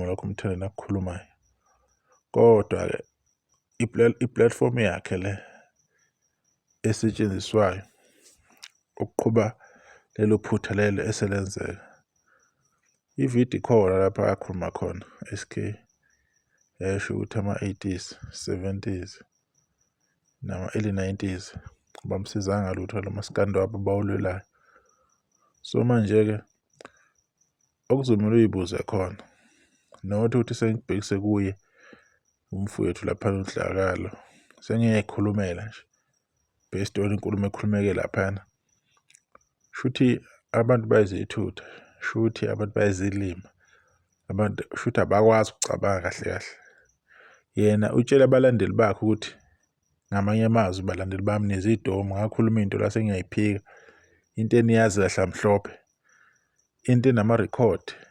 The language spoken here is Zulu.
lokho umthandeni akukhulumayo. Kodwa-ke i-platform yakhe le esetshenziswayo ukuqhuba lelo phutha lelo eselenzeka, ividiyo ikhona lapha akhuluma khona SK esho ukuthi ama-80s, 70s nama-early 90s bamsizanga lutho lamaskandi wabo bawulwelayo. So manje-ke okuzomele uyibuze khona not ukuthi sengibhekise kuye umfowethu lapha uNhlakalo sengiyayikhulumela nje based on inkulumo ekhulumeke laphana. Shuthi abantu bayizithutha, shuthi abantu bayizilima, abantu shuthi abakwazi ukucabanga kahle kahle. Yena utshela abalandeli bakhe ukuthi ngamanye amazwi balandeli bami nezidoma ngakhuluma into la sengiyayiphika, into eniyazi kahle mhlophe, into enama-record